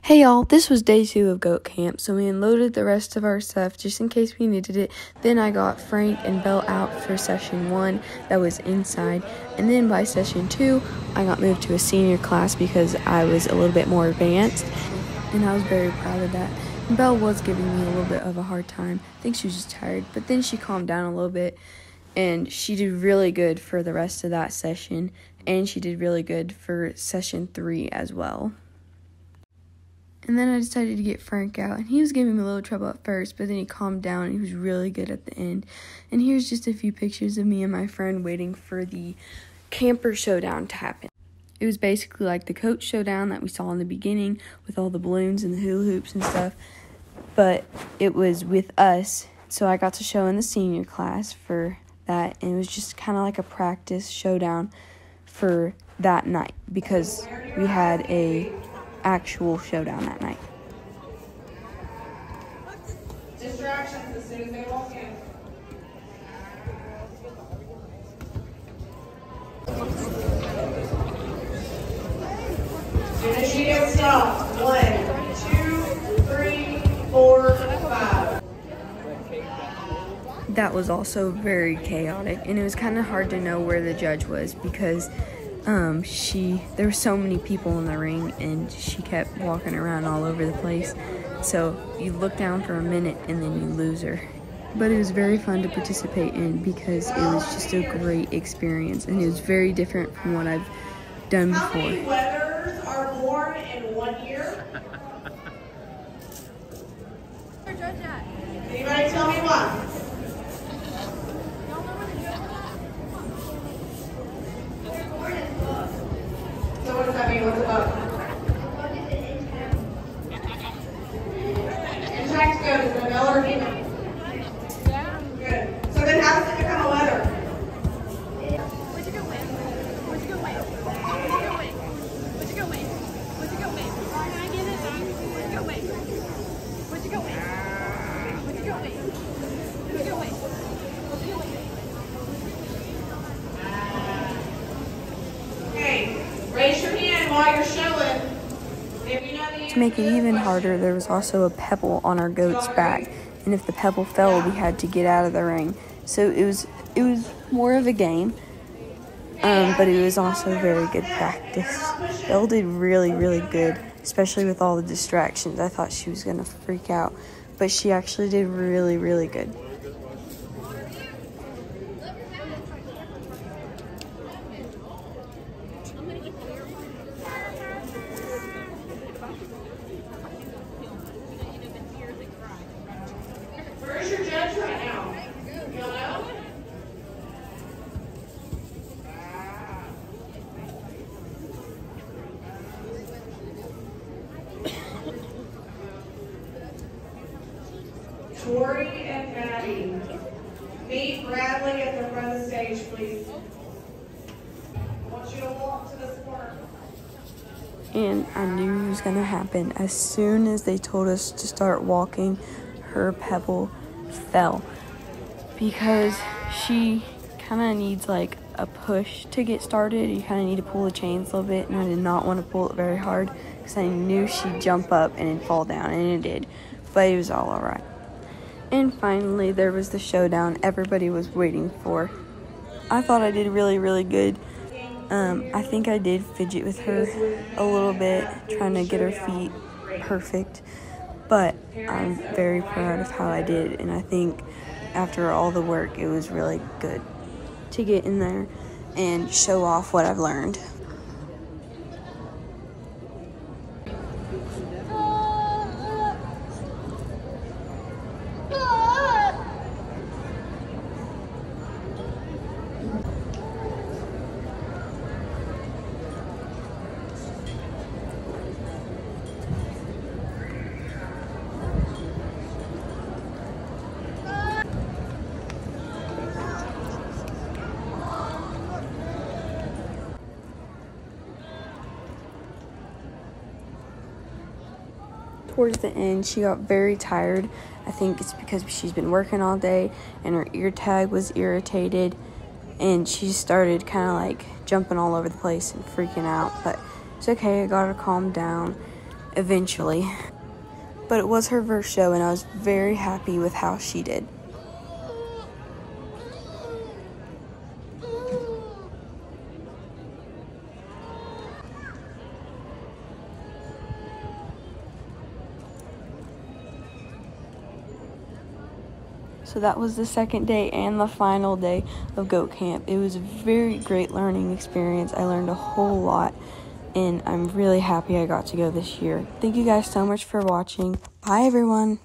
Hey y'all, this was day 2 of goat camp, so we unloaded the rest of our stuff just in case we needed it. Then I got Frank and Belle out for session 1 that was inside, and then by session 2 I got moved to a senior class because I was a little bit more advanced, and I was very proud of that. And Belle was giving me a little bit of a hard time. I think she was just tired, but then she calmed down a little bit, and she did really good for the rest of that session, and she did really good for session 3 as well. And then I decided to get Frank out, and he was giving me a little trouble at first, but then he calmed down, and he was really good at the end. And here's just a few pictures of me and my friend waiting for the camper showdown to happen. It was basically like the coach showdown that we saw in the beginning with all the balloons and the hula hoops and stuff, but it was with us, so I got to show in the senior class for that, and it was just kind of like a practice showdown for that night because we had a actual showdown that night. Distractions as soon as they walk in. As soon as you get stopped. 1, 2, 3, 4, 5. That was also very chaotic, and it was kind of hard to know where the judge was because there were so many people in the ring, and she kept walking around all over the place. So you look down for a minute, and then you lose her. But it was very fun to participate in because it was just a great experience, and it was very different from what I've done before. How many weathers are born in 1 year? Anybody tell me one? So what does that mean? What's a bug? Intact, good. Is it a male or a female? Yeah. Good. So then how does it become a weather? What'd you go with? What'd you go with? What'd you go with? What'd you go with? What'd you go with? Can I get it? What'd you go with? What'd you go with? What'd you go with? What'd you go with? What'd you go with? Okay. Raise your hand while you're showing. If you know the To make it even harder, there was also a pebble on our goat's back, and if the pebble fell, we had to get out of the ring. So it was more of a game, but it was also very good practice. Belle did really, really good, especially with all the distractions. I thought she was going to freak out, but she actually did really, really good. Where's your judge right now? You don't know? Tori and Maddie. Meet Bradley at the front of the stage, please. I want you to walk to this corner. And I knew it was going to happen. As soon as they told us to start walking, her pebble fell because she kind of needs like a push to get started. You kind of need to pull the chains a little bit, and I did not want to pull it very hard because I knew she'd jump up and it'd fall down, and it did, but it was all right. And finally there was the showdown everybody was waiting for. I thought I did really, really good. I think I did fidget with her a little bit, trying to get her feet perfect, but I'm very proud of how I did, and I think after all the work, it was really good to get in there and show off what I've learned. Towards the end, she got very tired. I think it's because she's been working all day and her ear tag was irritated, and she started kind of like jumping all over the place and freaking out, but it's okay. I got her calmed down, eventually. But it was her first show, and I was very happy with how she did. So that was the second day and the final day of goat camp. It was a very great learning experience. I learned a whole lot, and I'm really happy I got to go this year. Thank you guys so much for watching. Bye, everyone.